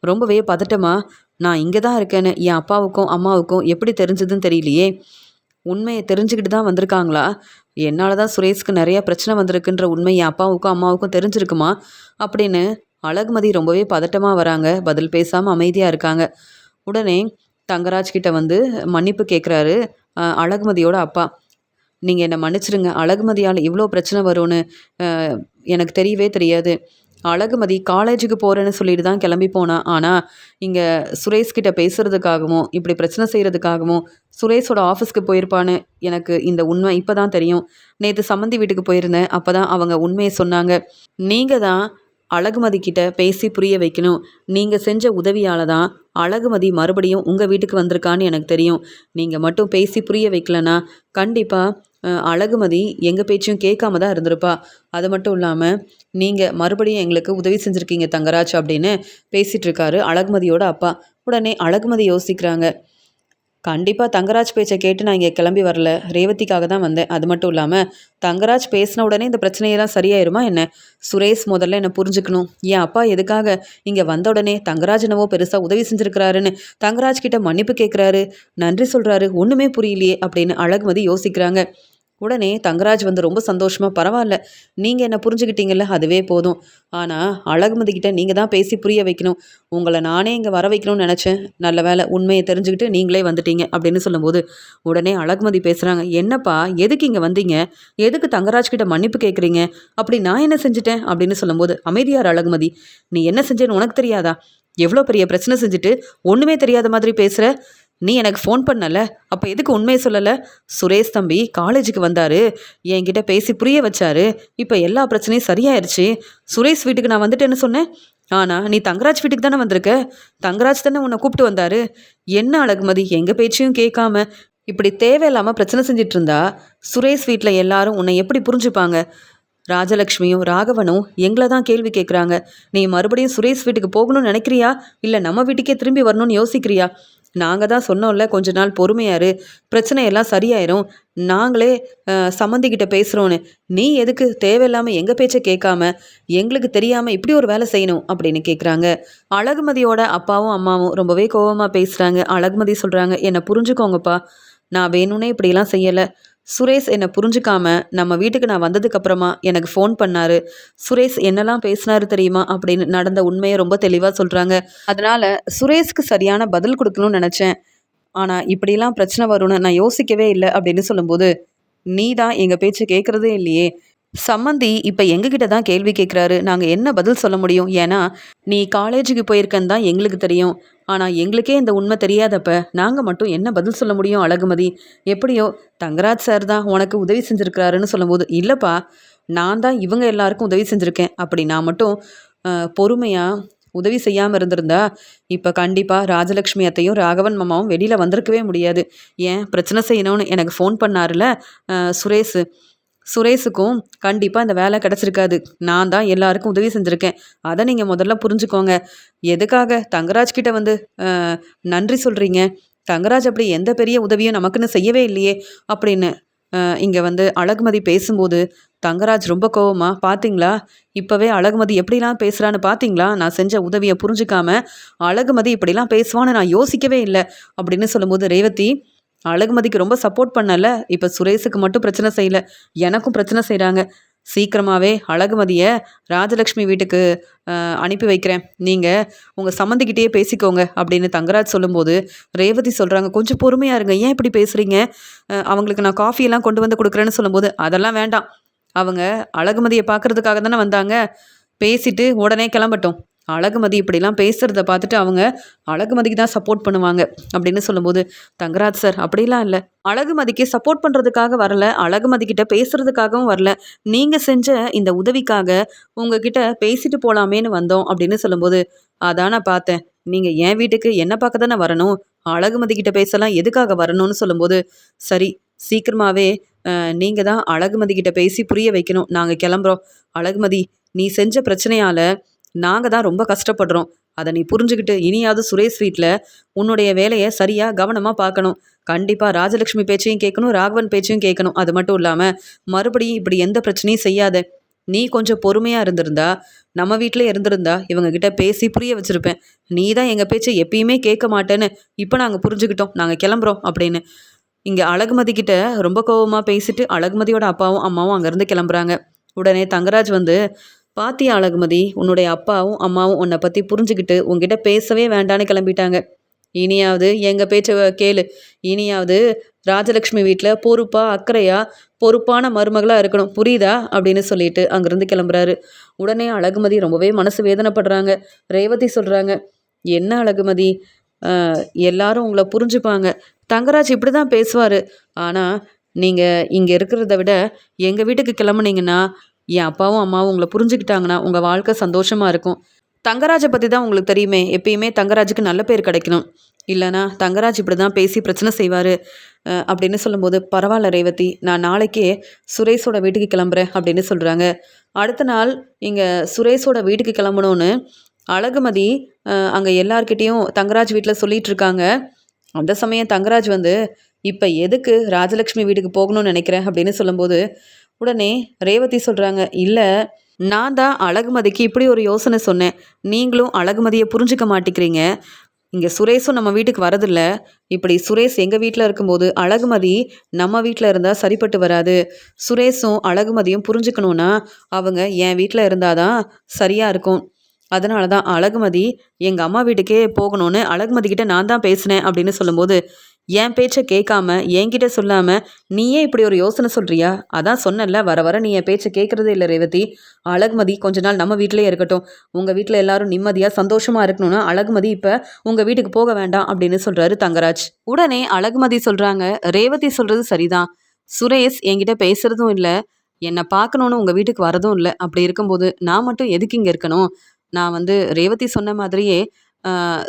ரொம்பவே பதட்டமா, "நான் இங்க தான் இருக்கேன்னு என் அப்பாவுக்கும், அம்மாவுக்கும் எப்படி தெரிஞ்சதுன்னு தெரியலையே. உண்மைய தெரிஞ்சுக்கிட்டு தான் வந்திருக்காங்களா? என்னால தான் சுரேஷ்க்கு நெறைய பிரச்சனை வந்திருக்குன்ற உண்மை என் அப்பாவுக்கும், அம்மாவுக்கும் தெரிஞ்சிருக்குமா?" அப்படின்னு அழகுமதி ரொம்பவே பதட்டமா வராங்க. பதில் பேசாம அமைதியா இருக்காங்க. உடனே தங்கராஜ் கிட்ட வந்து மன்னிப்பு கேட்குறாரு அழகுமதியோட அப்பா. "நீங்க என்ன மன்னிச்சிடுங்க. அழகுமதியால இவ்ளோ பிரச்சனை வரும்னு அ எனக்கு தெரியவே தெரியாது. அழகுமதி காலேஜுக்கு போறேன்னு சொல்லிட்டு தான் கிளம்பி போனா. ஆனா, இங்க சுரேஷ் கிட்ட பேசுறதுக்காகவும், இப்படி பிரச்சனை செய்றதுக்காகவும், சுரேஷோட ஆஃபீஸ்க்கு போயிருப்பான்னு எனக்கு இந்த உண்மை இப்ப தான் தெரியும். நேத்து சம்மந்தி வீட்டுக்கு போயிருந்தேன். அப்பதான் அவங்க உண்மைய சொன்னாங்க. நீங்க தான் அழகுமதி கிட்ட பேசி புரிய வைக்கணும். நீங்க செஞ்ச உதவியால தான் அழகுமதி மறுபடியும் உங்க வீட்டுக்கு வந்திருக்கான்னு எனக்கு தெரியும். நீங்க மட்டும் பேசி புரிய வைக்கலன்னா, கண்டிப்பா அழகுமதி எங்க பேச்சையும் கேட்காம தான் இருந்திருப்பா. அது மட்டும் இல்லாம, நீங்க மறுபடியும் எங்களுக்கு உதவி செஞ்சிருக்கீங்க தங்கராஜ்." அப்படின்னு பேசிட்டு இருக்காரு அழகுமதியோட அப்பா. உடனே அழகுமதி யோசிக்கிறாங்க. கண்டிப்பா தங்கராஜ் பேச்ச கேட்டு நான் இங்க கிளம்பி வரல. ரேவதிக்காக தான் வந்தேன். அது மட்டும் இல்லாம, தங்கராஜ் பேசின உடனே இந்த பிரச்சனையெல்லாம் சரியாயிருமா என்ன? சுரேஷ் முதல்ல என்ன புரிஞ்சுக்கணும். என் அப்பா எதுக்காக இங்க வந்த உடனே தங்கராஜ் என்னவோ பெருசா உதவி செஞ்சிருக்கிறாருன்னு தங்கராஜ் கிட்ட மன்னிப்பு கேட்கிறாரு, நன்றி சொல்றாரு. ஒண்ணுமே புரியலையே அப்படின்னு அழகுமதி யோசிக்கிறாங்க. உடனே தங்கராஜ் வந்து ரொம்ப சந்தோஷமா, "பரவால்ல. நீங்க என்ன புரிஞ்சுக்கிட்டீங்கல்ல, அதுவே போதும். ஆனா அழகுமதி கிட்ட நீங்க தான் பேசி புரிய வைக்கணும். உங்கள நானே இங்க வர வைக்கணும்னு நெனச்சேன். நல்ல வேளை உண்மைய தெரிஞ்சுக்கிட்டு நீங்களே வந்துட்டீங்க." அப்படின்னு சொல்லும்போது, உடனே அழகுமதி பேசுறாங்க. "என்னப்பா எதுக்கு இங்க வந்தீங்க? எதுக்கு தங்கராஜ் கிட்ட மன்னிப்பு கேட்குறீங்க? அப்படி நான் என்ன செஞ்சுட்டேன்?" அப்படின்னு சொல்லும்போது, "அமைதியா இரு அழகுமதி. நீ என்ன செஞ்சேன்னு உனக்கு தெரியாதா? எவ்ளோ பெரிய பிரச்சனை செஞ்சுட்டு ஒண்ணுமே தெரியாத மாதிரி பேசுற? நீ எனக்கு ஃபோன் பண்ணல. அப்ப எதுக்கு உண்மைய சொல்லல? சுரேஷ் தம்பி காலேஜுக்கு வந்தாரு. என்கிட்ட பேசி புரிய வச்சாரு. இப்ப எல்லா பிரச்சனையும் சரியாயிருச்சு. சுரேஷ் வீட்டுக்கு நான் வந்துட்டேன்னு சொன்னேன். ஆனா, நீ தங்கராஜ் வீட்டுக்கு தானே வந்திருக்க. தங்கராஜ் தானே உன்னை கூப்பிட்டு வந்தாரு. என்ன அழகுமதி எங்க பேச்சையும் கேட்காம இப்படி தேவையில்லாம பிரச்சனை செஞ்சுட்டு இருந்தா, சுரேஷ் வீட்ல எல்லாரும் உன்னை எப்படி புரிஞ்சுப்பாங்க? ராஜலக்ஷ்மியும் ராகவனும் எங்கள தான் கேள்வி கேட்குறாங்க. நீ மறுபடியும் சுரேஷ் வீட்டுக்கு போகணும்னு நினைக்கிறியா? இல்ல நம்ம வீட்டுக்கே திரும்பி வரணும்னு யோசிக்கிறியா? நாங்க தான் சொன்னோம்ல கொஞ்ச நாள் பொறுமையா இரு. பிரச்சனையெல்லாம் சரியாயிரும். நாங்களே சம்மந்திகிட்ட பேசுறோன்னு. நீ எதுக்கு தேவையில்லாம எங்க பேச்ச கேட்காம, எங்களுக்கு தெரியாம இப்படி ஒரு வேலை செய்யணும்?" அப்படின்னு கேட்குறாங்க. அழகுமதியோட அப்பாவும், அம்மாவும் ரொம்பவே கோவமா பேசுறாங்க. அழகுமதி சொல்றாங்க, "என்ன புரிஞ்சுக்கோங்கப்பா. நான் வேணும்னே இப்படியெல்லாம் செய்யல. சுரேஷ் என்ன புரிஞ்சுக்காம நம்ம வீட்டுக்கு நான் வந்ததுக்கு அப்புறமா எனக்கு ஃபோன் பண்ணாரு. சுரேஷ் என்னலாம் பேசினாரு தெரியுமா?" அப்படின்னு நடந்த உண்மைய ரொம்ப தெளிவா சொல்றாங்க. அதனால சுரேஷ்க்கு சரியான பதில் குடுக்கணும்னு நெனச்சேன். ஆனால் இப்படிலாம் பிரச்சனை வரும்னு நான் யோசிக்கவே இல்லை அப்படின்னு சொல்லும்போது, நீ தான் எங்கள் பேச்சை கேட்குறதே இல்லையே. சம்மந்தி இப்போ எங்ககிட்ட தான் கேள்வி கேட்குறாரு. நாங்கள் என்ன பதில் சொல்ல முடியும்? ஏன்னா நீ காலேஜுக்கு போயிருக்கன்னு தான் எங்களுக்கு தெரியும். ஆனால் எங்களுக்கே இந்த உண்மை தெரியாதப்ப நாங்கள் மட்டும் என்ன பதில் சொல்ல முடியும் அழகுமதி? எப்படியோ தங்கராஜ் சார் தான் உனக்கு உதவி செஞ்சுருக்கிறாருன்னு சொல்லும்போது, இல்லைப்பா, நான் தான் இவங்க எல்லாருக்கும் உதவி செஞ்சுருக்கேன். அப்படி நான் மட்டும் பொறுமையாக உதவி செய்யாமல் இருந்திருந்தா இப்போ கண்டிப்பாக ராஜலக்ஷ்மி அத்தையும் ராகவன் மாமாவும் வெளியில் வந்திருக்கவே முடியாது. ஏன் பிரச்சனை செய்யணும்னு எனக்கு ஃபோன் பண்ணாருல சுரேஷ். சுரேஷுக்கும் கண்டிப்பாக இந்த வேலை கிடச்சிருக்காது. நான் தான் எல்லாருக்கும் உதவி செஞ்சுருக்கேன். அதை நீங்கள் முதல்ல புரிஞ்சுக்கோங்க. எதுக்காக தங்கராஜ் கிட்ட வந்து நன்றி சொல்கிறீங்க? தங்கராஜ் அப்படி எந்த பெரிய உதவியும் நமக்குன்னு செய்யவே இல்லையே அப்படின்னு இங்கே வந்து அழகுமதி பேசும்போது தங்கராஜ் ரொம்ப கோவமா, பார்த்தீங்களா இப்போவே அழகுமதி எப்படிலாம் பேசுகிறான்னு பார்த்தீங்களா? நான் செஞ்ச உதவியை புரிஞ்சுக்காம அழகுமதி இப்படிலாம் பேசுவான்னு நான் யோசிக்கவே இல்லை அப்படின்னு சொல்லும்போது, ரேவதி அழகுமதிக்கு ரொம்ப சப்போர்ட் பண்ணல. இப்போ சுரேஷுக்கு மட்டும் பிரச்சனை செய்யல, எனக்கும் பிரச்சனை செய்கிறாங்க. சீக்கிரமாகவே அழகுமதியை ராஜலக்ஷ்மி வீட்டுக்கு அனுப்பி வைக்கிறேன். நீங்கள் உங்கள் சம்மந்திக்கிட்டேயே பேசிக்கோங்க அப்படின்னு தங்கராஜ் சொல்லும்போது, ரேவதி சொல்கிறாங்க, கொஞ்சம் பொறுமையாக இருங்க, ஏன் இப்படி பேசுகிறீங்க? அவங்களுக்கு நான் காஃபியெல்லாம் கொண்டு வந்து கொடுக்குறேன்னு சொல்லும்போது, அதெல்லாம் வேண்டாம், அவங்க அழகுமதியை பார்க்குறதுக்காக தானே வந்தாங்க, பேசிட்டு உடனே கிளம்பட்டும். அழகுமதி இப்படிலாம் பேசுகிறத பார்த்துட்டு அவங்க அழகுமதிக்கு தான் சப்போர்ட் பண்ணுவாங்க அப்படின்னு சொல்லும்போது, தங்கராஜ் சார் அப்படிலாம் இல்லை, அழகுமதிக்கு சப்போர்ட் பண்ணுறதுக்காக வரல, அழகுமதிக்கிட்ட பேசுகிறதுக்காகவும் வரல, நீங்கள் செஞ்ச இந்த உதவிக்காக உங்ககிட்ட பேசிட்டு போகலாமேன்னு வந்தோம் அப்படின்னு சொல்லும்போது, அதான் நான் பார்த்தேன், நீங்கள் என் வீட்டுக்கு என்ன பார்க்க தானே வரணும், அழகுமதிக்கிட்ட பேசலாம் எதுக்காக வரணும்னு சொல்லும்போது, சரி சீக்கிரமாகவே நீங்கள் தான் அழகுமதிக்கிட்ட பேசி புரிய வைக்கணும், நாங்கள் கிளம்புறோம். அழகுமதி, நீ செஞ்ச பிரச்சனையால் நாங்கள் தான் ரொம்ப கஷ்டப்படுறோம். அதை நீ புரிஞ்சுக்கிட்டு இனியாவது சுரேஷ் வீட்டில் உன்னுடைய வேலையை சரியாக கவனமாக பார்க்கணும். கண்டிப்பாக ராஜலக்ஷ்மி பேச்சையும் கேட்கணும், ராகவன் பேச்சையும் கேட்கணும். அது மட்டும் இல்லாமல் மறுபடியும் இப்படி எந்த பிரச்சனையும் செய்யாத. நீ கொஞ்சம் பொறுமையாக இருந்திருந்தா, நம்ம வீட்டிலே இருந்திருந்தா இவங்ககிட்ட பேசி புரிய வச்சுருப்பேன். நீ தான் எங்கள் பேச்சை எப்பயுமே கேட்க மாட்டேன்னு இப்போ நாங்கள் புரிஞ்சுக்கிட்டோம், நாங்கள் கிளம்புறோம் அப்படின்னு இங்கே அழகுமதி கிட்ட ரொம்ப கோபமாக பேசிட்டு அழகுமதியோட அப்பாவும் அம்மாவும் அங்கேருந்து கிளம்புறாங்க. உடனே தங்கராஜ் வந்து, பாத்தியா அழகுமதி, உன்னுடைய அப்பாவும் அம்மாவும் உன்னை பற்றி புரிஞ்சுக்கிட்டு உங்ககிட்ட பேசவே வேண்டான்னு கிளம்பிட்டாங்க. இனியாவது எங்கள் பேச்சை கேளு. இனியாவது ராஜலக்ஷ்மி வீட்டில் பொறுப்பாக அக்கறையாக பொறுப்பான மருமகளாக இருக்கணும், புரியுதா அப்படின்னு சொல்லிட்டு அங்கேருந்து கிளம்புறாரு. உடனே அழகுமதி ரொம்பவே மனசு வேதனைப்படுறாங்க. ரேவதி சொல்கிறாங்க, என்ன அழகுமதி, எல்லாரும் உங்களை புரிஞ்சுப்பாங்க, தங்கராஜ் இப்படி தான் பேசுவார், ஆனால் நீங்கள் இங்கே இருக்கிறத விட எங்கள் வீட்டுக்கு கிளம்புனீங்கன்னா என் அப்பாவும் அம்மாவும் உங்களை புரிஞ்சுக்கிட்டாங்கன்னா உங்கள் வாழ்க்கை சந்தோஷமாக இருக்கும். தங்கராஜை பற்றி தான் உங்களுக்கு தெரியுமே, எப்பயுமே தங்கராஜுக்கு நல்ல பேர் கிடைக்கணும், இல்லைனா தங்கராஜ் இப்படி தான் பேசி பிரச்சனை செய்வார் அப்படின்னு சொல்லும்போது, பரவாயில்ல ரேவதி, நான் நாளைக்கே சுரேஷோட வீட்டுக்கு கிளம்புறேன் அப்படின்னு சொல்கிறாங்க. அடுத்த நாள் இங்கே சுரேஷோட வீட்டுக்கு கிளம்பணுன்னு அழகுமதி அங்கே எல்லார்கிட்டேயும் தங்கராஜ் வீட்டில் சொல்லிகிட்டு இருக்காங்க. அந்த சமயம் தங்கராஜ் வந்து, இப்போ எதுக்கு ராஜலக்ஷ்மி வீட்டுக்கு போகணும்னு நினைக்கிறேன் அப்படின்னு சொல்லும்போது, உடனே ரேவதி சொல்கிறாங்க, இல்லை, நான் தான் அழகுமதிக்கு இப்படி ஒரு யோசனை சொன்னேன், நீங்களும் அழகுமதியை புரிஞ்சுக்க மாட்டேங்கிறீங்க. இங்கே சுரேஷும் நம்ம வீட்டுக்கு வரதில்ல, இப்படி சுரேஷ் எங்கள் வீட்டில் இருக்கும்போது அழகுமதி நம்ம வீட்டில் இருந்தால் சரிப்பட்டு வராது. சுரேஷும் அழகுமதியும் புரிஞ்சுக்கணுன்னா அவங்க என் வீட்டில் இருந்தால் தான் சரியாக இருக்கும். அதனால தான் அழகுமதி எங்கள் அம்மா வீட்டுக்கே போகணும்னு அழகுமதிக்கிட்ட நான் தான் பேசினேன் அப்படின்னு சொல்லும்போது, என் பேச்சை கேட்காம என்கிட்ட சொல்லாமல் நீயே இப்படி ஒரு யோசனை சொல்கிறியா? அதான் சொன்னல, வர வர நீ என் பேச்சை கேட்குறதே இல்லை ரேவதி. அழகுமதி கொஞ்ச நாள் நம்ம வீட்டிலே இருக்கட்டும், உங்கள் வீட்டில் எல்லாரும் நிம்மதியாக சந்தோஷமாக இருக்கணும்னா அழகுமதி இப்போ உங்கள் வீட்டுக்கு போக வேண்டாம் அப்படின்னு சொல்கிறாரு தங்கராஜ். உடனே அழகுமதி சொல்கிறாங்க, ரேவதி சொல்கிறது சரிதான், சுரேஷ் என்கிட்ட பேசுகிறதும் இல்லை, என்னை பார்க்கணுன்னு உங்கள் வீட்டுக்கு வரதும் இல்லை, அப்படி இருக்கும்போது நான் மட்டும் எதுக்கு இங்கே இருக்கணும்? நான் வந்து ரேவதி சொன்ன மாதிரியே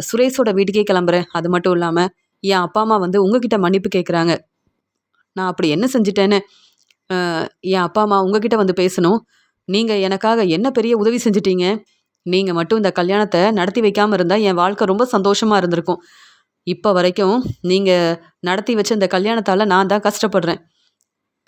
சுரேஷோட வீட்டுக்கே கிளம்புறேன். அது மட்டும் இல்லாமல் என் அப்பா அம்மா வந்து உங்ககிட்ட மன்னிப்பு கேட்குறாங்க. நான் அப்படி என்ன செஞ்சிட்டேன்னு என் அப்பா அம்மா உங்ககிட்ட வந்து பேசணும்? நீங்கள் எனக்காக என்ன பெரிய உதவி செஞ்சிட்டீங்க? நீங்கள் மட்டும் இந்த கல்யாணத்தை நடத்தி வைக்காமல் இருந்தால் என் வாழ்க்கை ரொம்ப சந்தோஷமாக இருந்திருக்கும். இப்போ வரைக்கும் நீங்கள் நடத்தி வச்ச இந்த கல்யாணத்தால் நான் தான் கஷ்டப்படுறேன்.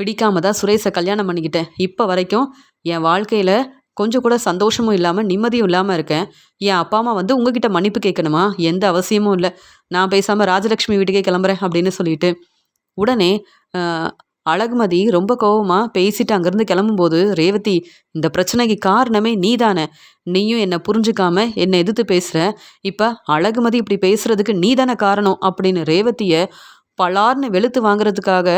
பிடிக்காம தான் சுரேஷை கல்யாணம் பண்ணிக்கிட்டேன். இப்போ வரைக்கும் என் வாழ்க்கையில் கொஞ்சம் கூட சந்தோஷமும் இல்லாமல் நிம்மதியும் இல்லாமல் இருக்கேன். என் அப்பா அம்மா வந்து உங்ககிட்ட மன்னிப்பு கேட்கணுமா? எந்த அவசியமும் இல்லை. நான் பேசாமல் ராஜலக்ஷ்மி வீட்டுக்கே கிளம்புறேன் அப்படின்னு சொல்லிட்டு உடனே அழகுமதி ரொம்ப கோவமா பேசிட்டு அங்கேருந்து கிளம்பும்போது ரேவதி, இந்த பிரச்சனைக்கு காரணமே நீதானே. நீயும் என்னை புரிஞ்சுக்காம என்னை எதிர்த்து பேசுற. இப்ப அழகுமதி இப்படி பேசுறதுக்கு நீதானே காரணம் அப்படின்னு ரேவதிய பலார்னு வெளுத்து வாங்குறதுக்காக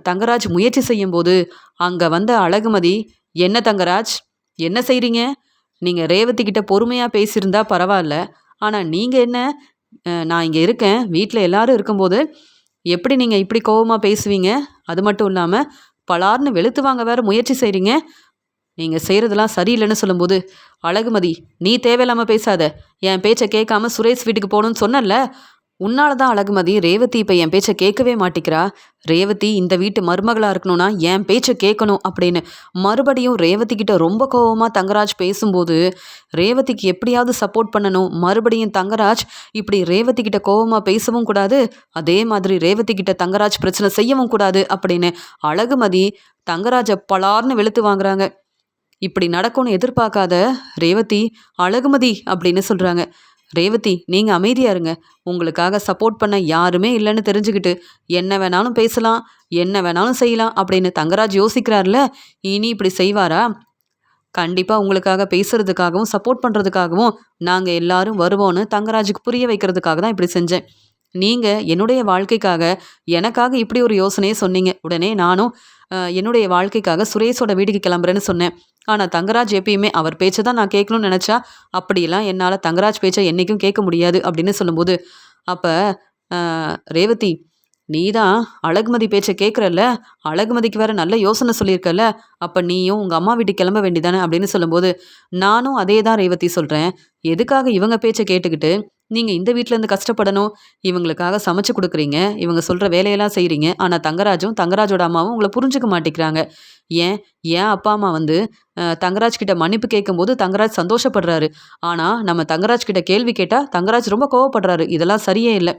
தங்கராஜ் முயற்சி செய்யும்போது அங்க வந்த அழகுமதி, என்ன தங்கராஜ், என்ன செய்றீங்க? நீங்க ரேவதி கிட்ட பொறுமையா பேசியிருந்தா பரவாயில்ல. ஆனா நீங்க என்ன, நான் இங்க இருக்கேன், வீட்ல எல்லாரும் இருக்கும்போது எப்படி நீங்க இப்படி கோவமா பேசுவீங்க? அது மட்டும் இல்லாம பலார்னு வெளுத்து வாங்க வேற முயற்சி செய்றீங்க. நீங்க செய்றதெல்லாம் சரியில்லன்னு சொல்லும்போது, அழகுமதி, நீ தேவையில்லாம பேசாத. என் பேச்ச கேட்காம சுரேஷ் வீட்டுக்கு போணும்னு சொன்னேன்ல. உன்னால தான் அழகுமதி ரேவதி இப்ப என் பேச்ச கேட்கவே மாட்டிக்கிறா. ரேவதி இந்த வீட்டு மருமகளா இருக்கணும்னா என் பேச்ச கேட்கணும் அப்படின்னு மறுபடியும் ரேவதி கிட்ட ரொம்ப கோவமா தங்கராஜ் பேசும்போது, ரேவதிக்கு எப்படியாவது சப்போர்ட் பண்ணணும். மறுபடியும் தங்கராஜ் இப்படி ரேவதி கிட்ட கோவமா பேசவும் கூடாது. அதே மாதிரி ரேவதி கிட்ட தங்கராஜ் பிரச்சனை செய்யவும் கூடாது அப்படின்னு அழகுமதி தங்கராஜ பலார்னு வெளுத்து வாங்குறாங்க. இப்படி நடக்கும்னு எதிர்பார்க்காத ரேவதி, அழகுமதி அப்படின்னு சொல்றாங்க. ரேவதி, நீங்க அமைதியா இருங்க. உங்களுக்காக சப்போர்ட் பண்ண யாருமே இல்லைன்னு தெரிஞ்சுக்கிட்டு என்ன வேணாலும் பேசலாம், என்ன வேணாலும் செய்யலாம் அப்படின்னு தங்கராஜ் யோசிக்கிறார்ல. இனி இப்படி செய்வாரா? கண்டிப்பா உங்களுக்காக பேசுறதுக்காகவும் சப்போர்ட் பண்றதுக்காகவும் நாங்க எல்லாரும் வருவோன்னு தங்கராஜுக்கு புரிய வைக்கிறதுக்காக தான் இப்படி செஞ்சேன். நீங்க என்னுடைய வாழ்க்கைக்காக எனக்காக இப்படி ஒரு யோசனையை சொன்னீங்க. உடனே நானும் என்னுடைய வாழ்க்கைக்காக சுரேஷோட வீட்டுக்கு கிளம்புறேன்னு சொன்னேன். ஆனா தங்கராஜ் எப்பயுமே அவர் பேச்ச தான் நான் கேட்கணும்னு நினைச்சா, அப்படியெல்லாம் என்னால தங்கராஜ் பேச்ச என்னைக்கும் கேட்க முடியாது அப்படின்னு சொல்லும்போது, அப்ப அ ரேவதி, நீ தான் அழகுமதி பேச்ச கேட்குறல்ல, அழகுமதிக்கு வேற நல்ல யோசனை சொல்லியிருக்கல்ல, அப்ப நீயும் உங்க அம்மா வீட்டுக்கு கிளம்ப வேண்டியதானே அப்படின்னு சொல்லும்போது, நானும் அதே தான் ரேவதி சொல்றேன். எதுக்காக இவங்க பேச்ச கேட்டுக்கிட்டு நீங்க இந்த வீட்ல இருந்து கஷ்டப்படணும்? இவங்களுக்காக சமைச்சு குடுக்குறீங்க, இவங்க சொல்ற வேலையெல்லாம் செய்றீங்க. ஆனா தங்கராஜும், தங்கராஜோட அம்மாவும் உங்கள புரிஞ்சுக்க மாட்டேங்கிறாங்க. ஏன், என் அப்பா அம்மா வந்து தங்கராஜ் கிட்ட மன்னிப்பு கேட்கும்போது தங்கராஜ் சந்தோஷப்படுறாரு. ஆனா நம்ம தங்கராஜ் கிட்ட கேள்வி கேட்டா தங்கராஜ் ரொம்ப கோவப்படுறாரு. இதெல்லாம் சரியே இல்ல.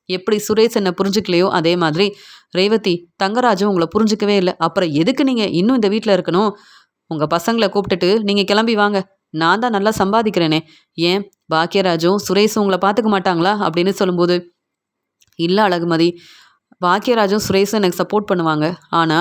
எப்படி சுரேஷ் என்ன புரிஞ்சுக்கலையோ அதே மாதிரி ரேவதி, தங்கராஜும் உங்கள புரிஞ்சுக்கவே இல்ல. அப்புறம் எதுக்கு நீங்க இன்னும் இந்த வீட்ல இருக்கணும்? உங்க பசங்கள கூப்பிட்டுட்டு நீங்க கிளம்பி வாங்க. நான் தான் நல்லா சம்பாதிக்கிறேனே. ஏன், பாக்கியராஜும் சுரேஷும் உங்கள பார்த்துக்க மாட்டாங்களா? அப்படின்னு சொல்லும்போது, இல்ல அழகுமதி. பாக்கியராஜும் சுரேஷும் எனக்கு சப்போர்ட் பண்ணுவாங்க. ஆனா,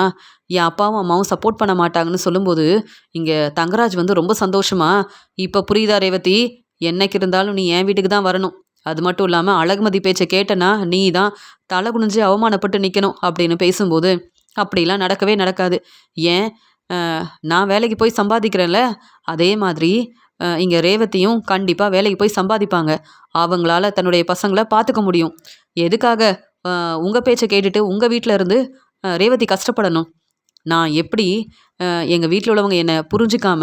என் அப்பாவும், அம்மாவும் சப்போர்ட் பண்ண மாட்டாங்கன்னு சொல்லும்போது, இங்க தங்கராஜ் வந்து ரொம்ப சந்தோஷமா, "இப்ப புரியுதா ரேவதி? என்னைக்கு இருந்தாலும் நீ என் வீட்டுக்கு தான் வரணும். அது மட்டும் இல்லாம அழகுமதி பேச்ச கேட்டனா, நீ தான் தலை குனிஞ்சு அவமானப்பட்டு நிக்கணும்." அப்படின்னு பேசும்போது, அப்படிலாம் நடக்கவே நடக்காது. ஏன், அ நான் வேலைக்கு போய் சம்பாதிக்கிறேன்ல, அதே மாதிரி இங்க ரேவதியும் கண்டிப்பா வேலைக்கு போய் சம்பாதிப்பாங்க. அவங்களால தன்னுடைய பசங்கள பார்த்துக்க முடியும். எதுக்காக அ உங்க பேச்ச கேட்டுட்டு உங்க வீட்ல இருந்து ரேவதி கஷ்டப்படணும்? நான் எப்படி அ எங்க வீட்ல உள்ளவங்க என்ன புரிஞ்சுக்காம,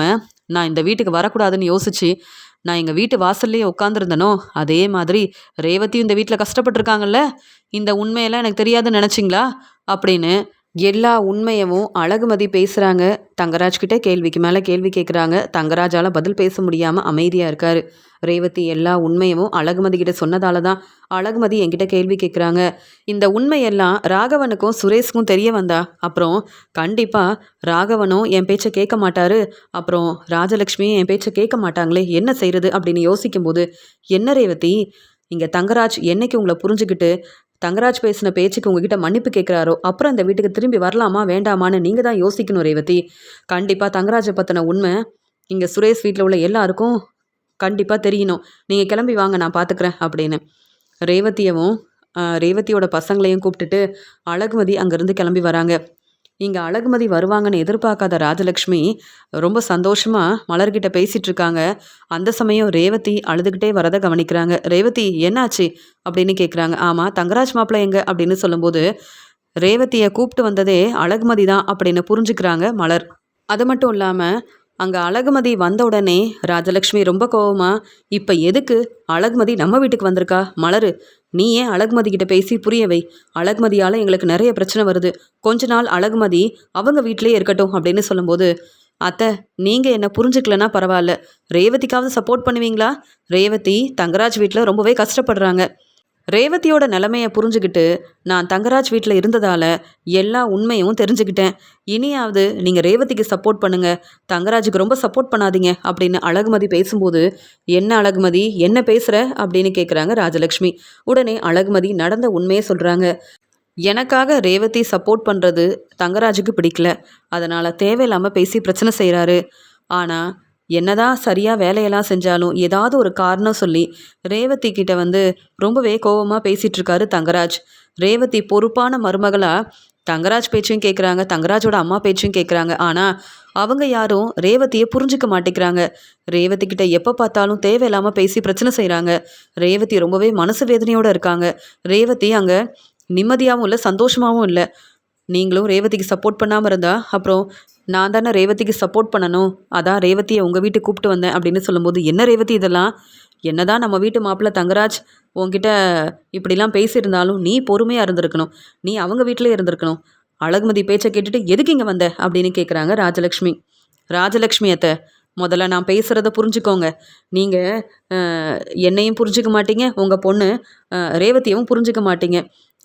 நான் இந்த வீட்டுக்கு வரக்கூடாதுன்னு யோசிச்சு, நான் எங்க வீட்டு வாசல்லயே உட்காந்துருந்தேனோ, அதே மாதிரி ரேவதியும் இந்த வீட்ல கஷ்டப்பட்டுருக்காங்கல்ல. இந்த உண்மையெல்லாம் எனக்கு தெரியாதுன்னு நெனச்சீங்களா? அப்படின்னு எல்லா உண்மையவும் அழகுமதி பேசுறாங்க. தங்கராஜ் கிட்ட கேள்விக்கு மேல கேள்வி கேட்குறாங்க. தங்கராஜால பதில் பேச முடியாம அமைதியா இருக்காரு. ரேவதி எல்லா உண்மையவும் அழகுமதி கிட்ட சொன்னதால தான் அழகுமதி என்கிட்ட கேள்வி கேட்குறாங்க. இந்த உண்மையெல்லாம் ராகவனுக்கும் சுரேஷ்க்கும் தெரிய வந்தா, அப்புறம் கண்டிப்பா ராகவனும் என் பேச்ச கேட்க மாட்டாரு. அப்புறம் ராஜலட்சுமியும் என் பேச்ச கேட்க மாட்டாங்களே! என்ன செய்றது? அப்படின்னு யோசிக்கும்போது, என்ன ரேவதி, இங்க தங்கராஜ் என்னைக்கு உங்கள புரிஞ்சுகிட்டு தங்கராஜ் பேசின பேச்சுக்கு உங்ககிட்ட மன்னிப்பு கேட்குறாரோ, அப்புறம் இந்த வீட்டுக்கு திரும்பி வரலாமா? வேண்டாமான்னு நீங்க தான் யோசிக்கணும் ரேவதி. கண்டிப்பா தங்கராஜ பத்தின உண்மை இங்க சுரேஷ் வீட்ல உள்ள எல்லாருக்கும் கண்டிப்பா தெரியணும். நீங்க கிளம்பி வாங்க, நான் பார்த்துக்கிறேன் அப்படின்னு. ரேவதியவும் ரேவதியோட பசங்களையும் கூப்பிட்டுட்டு அழகுமதி அங்கேருந்து கிளம்பி வராங்க. இங்க அழகுமதி வருவாங்கன்னு எதிர்பார்க்காத ராஜலக்ஷ்மி ரொம்ப சந்தோஷமா மலர்கிட்ட பேசிட்டு இருக்காங்க. அந்த சமயம் ரேவதி அழுதுகிட்டே வரத கவனிக்கிறாங்க. ரேவதி, என்னாச்சு அப்படின்னு கேட்குறாங்க. ஆமா, தங்கராஜ் மாப்பிள்ளை எங்க அப்படின்னு சொல்லும்போது, ரேவதியை கூப்பிட்டு வந்ததே அழகுமதி தான் அப்படின்னு புரிஞ்சுக்கிறாங்க மலர். அது மட்டும் இல்லாம அங்க அழகுமதி வந்த உடனே ராஜலக்ஷ்மி ரொம்ப கோவமா, இப்ப எதுக்கு அழகுமதி நம்ம வீட்டுக்கு வந்திருக்கா? மலரு, நீ ஏன் அழகுமதி கிட்ட பேசி புரிய வை. அழகுமதியால எங்களுக்கு நிறைய பிரச்சனை வருது. கொஞ்ச நாள் அழகுமதி அவங்க வீட்டிலேயே இருக்கட்டும் அப்படின்னு சொல்லும்போது, அத்தை, நீங்க என்ன புரிஞ்சுக்கலன்னா பரவாயில்ல. ரேவதிக்காவது சப்போர்ட் பண்ணுவீங்களா? ரேவதி தங்கராஜ் வீட்டில் ரொம்பவே கஷ்டப்படுறாங்க. ரேவதியோட நிலைமைய புரிஞ்சுக்கிட்டு நான் தங்கராஜ் வீட்டில் இருந்ததால எல்லா உண்மையும் தெரிஞ்சுக்கிட்டேன். இனியாவது நீங்கள் ரேவதிக்கு சப்போர்ட் பண்ணுங்க, தங்கராஜுக்கு ரொம்ப சப்போர்ட் பண்ணாதீங்க அப்படின்னு அழகுமதி பேசும்போது, என்ன அழகுமதி, என்ன பேசுகிற அப்படின்னு கேட்குறாங்க ராஜலக்ஷ்மி. உடனே அழகுமதி நடந்த உண்மையை சொல்கிறாங்க. எனக்காக ரேவதி சப்போர்ட் பண்ணுறது தங்கராஜுக்கு பிடிக்கல. அதனால் தேவையில்லாமல் பேசி பிரச்சனை செய்கிறாரு. ஆனால் என்னதான் சரியாக வேலையெல்லாம் செஞ்சாலும் ஏதாவது ஒரு காரணம் சொல்லி ரேவதி கிட்ட வந்து ரொம்பவே கோவமாக பேசிகிட்டு இருக்காரு தங்கராஜ். ரேவதி பொறுப்பான மருமகளா தங்கராஜ் பேச்சையும் கேட்குறாங்க, தங்கராஜோட அம்மா பேச்சையும் கேட்குறாங்க. ஆனால் அவங்க யாரும் ரேவதியை புரிஞ்சுக்க மாட்டேங்கிறாங்க. ரேவதி கிட்ட எப்போ பார்த்தாலும் தேவையில்லாமல் பேசி பிரச்சனை செய்கிறாங்க. ரேவதி ரொம்பவே மனசு வேதனையோடு இருக்காங்க. ரேவதி அங்கே நிம்மதியாகவும் இல்லை, சந்தோஷமாகவும் இல்லை. நீங்களும் ரேவதிக்கு சப்போர்ட் பண்ணாமல் இருந்தா அப்புறம் நான் தானே ரேவதிக்கு சப்போர்ட் பண்ணணும். அதான் ரேவதியை உங்கள் வீட்டுக்கு கூப்பிட்டு வந்தேன் அப்படின்னு சொல்லும்போது, என்ன ரேவதி இதெல்லாம்? என்னதான் நம்ம வீட்டு மாப்பிள்ளை தங்கராஜ் உன்கிட்ட இப்படிலாம் பேசியிருந்தாலும் நீ பொறுமையாக இருந்திருக்கணும். நீ அவங்க வீட்டிலே இருந்திருக்கணும். அழகுமதி பேச்சை கேட்டுட்டு எதுக்கு இங்கே வந்த அப்படின்னு கேட்குறாங்க ராஜலக்ஷ்மி. ராஜலக்ஷ்மி அத்தை, முதல்ல நான் பேசுகிறத புரிஞ்சுக்கோங்க. நீங்கள் என்னையும் புரிஞ்சுக்க மாட்டீங்க, உங்கள் பொண்ணு ரேவதியவும் புரிஞ்சுக்க மாட்டீங்க.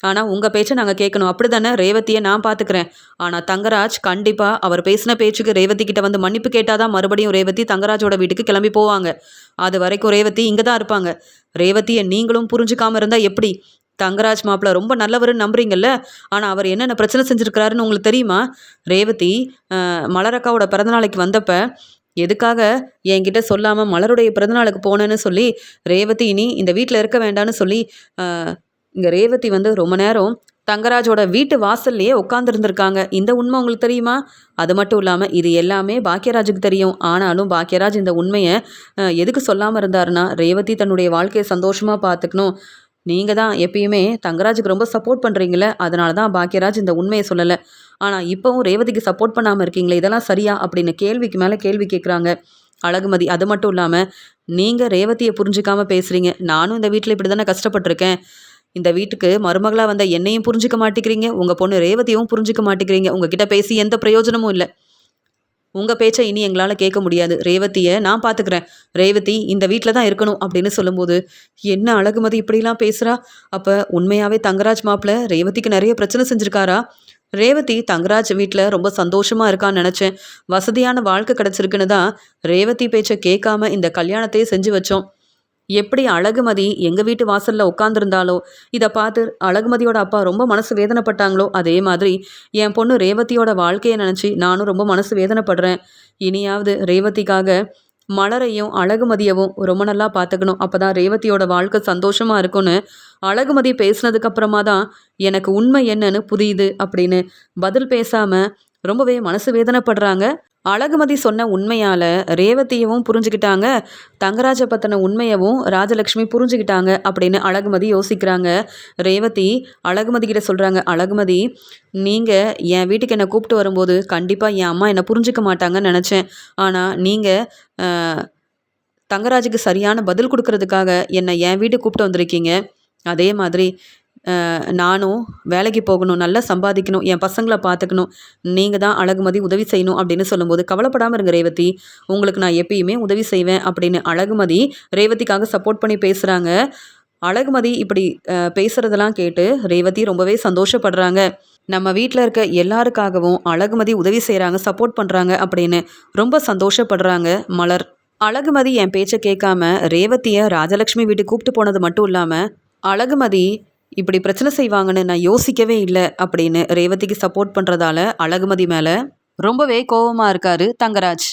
ஆனால் உங்கள் பேச்சை நாங்கள் கேட்கணும், அப்படி தானே? ரேவதியை நான் பார்த்துக்கிறேன். ஆனால் தங்கராஜ் கண்டிப்பாக அவர் பேசின பேச்சுக்கு ரேவதி கிட்ட வந்து மன்னிப்பு கேட்டால் தான் மறுபடியும் ரேவதி தங்கராஜோட வீட்டுக்கு கிளம்பி போவாங்க. அது வரைக்கும் ரேவதி இங்கே தான் இருப்பாங்க. ரேவதியை நீங்களும் புரிஞ்சுக்காமல் இருந்தால் எப்படி? தங்கராஜ் மாப்பிள்ள ரொம்ப நல்லவருன்னு நம்புறீங்கல்ல, ஆனால் அவர் என்னென்ன பிரச்சனை செஞ்சுருக்கிறாருன்னு உங்களுக்கு தெரியுமா? ரேவதி மலரக்காவோட பிறந்தநாளைக்கு வந்தப்போ எதுக்காக என்கிட்ட சொல்லாமல் மலருடைய பிறந்தநாளுக்கு போனேன்னு சொல்லி ரேவதி இனி இந்த வீட்டில் இருக்க வேண்டான்னு சொல்லி இங்கே ரேவதி வந்து ரொம்ப நேரம் தங்கராஜோட வீட்டு வாசல்லையே உட்காந்துருந்துருக்காங்க. இந்த உண்மை உங்களுக்கு தெரியுமா? அது மட்டும் இல்லாமல் இது எல்லாமே பாக்கியராஜுக்கு தெரியும். ஆனாலும் பாக்கியராஜ் இந்த உண்மையை எதுக்கு சொல்லாமல் இருந்தாருன்னா, ரேவதி தன்னுடைய வாழ்க்கையை சந்தோஷமாக பார்த்துக்கணும். நீங்கள் தான் எப்பயுமே தங்கராஜுக்கு ரொம்ப சப்போர்ட் பண்ணுறீங்களே, அதனால தான் பாக்கியராஜ் இந்த உண்மையை சொல்லலை. ஆனால் இப்போவும் ரேவதிக்கு சப்போர்ட் பண்ணாமல் இருக்கீங்களே, இதெல்லாம் சரியா அப்படின்னு கேள்விக்கு மேலே கேள்வி கேட்குறாங்க அழகுமதி. அது மட்டும் இல்லாமல் நீங்கள் ரேவதியை புரிஞ்சுக்காமல் பேசுகிறீங்க. நானும் இந்த வீட்டில் இப்படி தானே கஷ்டப்பட்டிருக்கேன். இந்த வீட்டுக்கு மருமகளாக வந்த என்னையும் புரிஞ்சுக்க மாட்டேங்கிறீங்க, உங்கள் பொண்ணு ரேவதியும் புரிஞ்சுக்க மாட்டேங்கிறீங்க. உங்ககிட்ட பேசி எந்த பிரயோஜனமும் இல்லை. உங்கள் பேச்சை இனி எங்களால் கேட்க முடியாது. ரேவதியை நான் பார்த்துக்கிறேன். ரேவதி இந்த வீட்டில் தான் இருக்கணும் அப்படின்னு சொல்லும்போது, என்ன அழகுமதி இப்படிலாம் பேசுகிறா? அப்போ உண்மையாகவே தங்கராஜ் மாப்பிள்ள ரேவதிக்கு நிறைய பிரச்சனை செஞ்சுருக்காரா? ரேவதி தங்கராஜ் வீட்டில் ரொம்ப சந்தோஷமாக இருக்கான்னு நினச்சேன். வசதியான வாழ்க்கை கிடச்சிருக்குன்னு தான் ரேவதி பேச்சை கேட்காம இந்த கல்யாணத்தையே செஞ்சு வச்சோம். எப்படி அழகுமதி எங்கள் வீட்டு வாசலில் உட்காந்துருந்தாலோ, இதை பார்த்து அழகுமதியோட அப்பா ரொம்ப மனசு வேதனைப்பட்டாங்களோ, அதே மாதிரி என் பொண்ணு ரேவதியோட வாழ்க்கையை நினச்சி நானும் ரொம்ப மனசு வேதனைப்படுறேன். இனியாவது ரேவதிக்காக மலரையும் அழகுமதியவும் ரொம்ப நல்லா பார்த்துக்கணும். அப்போ தான் ரேவதியோட வாழ்க்கை சந்தோஷமாக இருக்கும்னு அழகுமதி பேசினதுக்கு அப்புறமா தான் எனக்கு உண்மை என்னன்னு புரியுது அப்படின்னு பதில் பேசாமல் ரொம்பவே மனசு வேதனைப்படுறாங்க. அழகுமதி சொன்ன உண்மையால் ரேவதியவும் புரிஞ்சுக்கிட்டாங்க, தங்கராஜை பற்றின உண்மையவும் ராஜலக்ஷ்மி புரிஞ்சுக்கிட்டாங்க அப்படின்னு அழகுமதி யோசிக்கிறாங்க. ரேவதி அழகுமதி கிட்ட சொல்கிறாங்க, அழகுமதி நீங்கள் என் வீட்டுக்கு என்னை கூப்பிட்டு வரும்போது கண்டிப்பாக என் அம்மா என்னை புரிஞ்சுக்க மாட்டாங்கன்னு நினச்சேன். ஆனால் நீங்கள் தங்கராஜுக்கு சரியான பதில் கொடுக்கறதுக்காக என்னை என் வீட்டுக்கு கூப்பிட்டு வந்திருக்கீங்க. அதே மாதிரி நானும் வேலைக்கு போகணும், நல்லா சம்பாதிக்கணும், என் பசங்களை பார்த்துக்கணும். நீங்கள் தான் அழகுமதி உதவி செய்யணும் அப்படின்னு சொல்லும்போது, கவலைப்படாமல் இருங்க ரேவதி, உங்களுக்கு நான் எப்பயுமே உதவி செய்வேன் அப்படின்னு அழகுமதி ரேவதிக்காக சப்போர்ட் பண்ணி பேசுகிறாங்க. அழகுமதி இப்படி பேசுகிறதெல்லாம் கேட்டு ரேவதி ரொம்பவே சந்தோஷப்படுறாங்க. நம்ம வீட்டில் இருக்க எல்லாருக்காகவும் அழகுமதி உதவி செய்கிறாங்க, சப்போர்ட் பண்ணுறாங்க அப்படின்னு ரொம்ப சந்தோஷப்படுறாங்க மலர். அழகுமதி என் பேச்சை கேட்காம ரேவதியை ராஜலக்ஷ்மி வீட்டுக்கு கூப்பிட்டு போனது மட்டும் இல்லாமல் அழகுமதி இப்படி பிரச்சனை செய்வாங்கன்னு நான் யோசிக்கவே இல்லை அப்படின்னு ரேவதிக்கு சப்போர்ட் பண்ணுறதால அழகுமதி மேலே ரொம்பவே கோவமாக இருக்காரு தங்கராஜ்.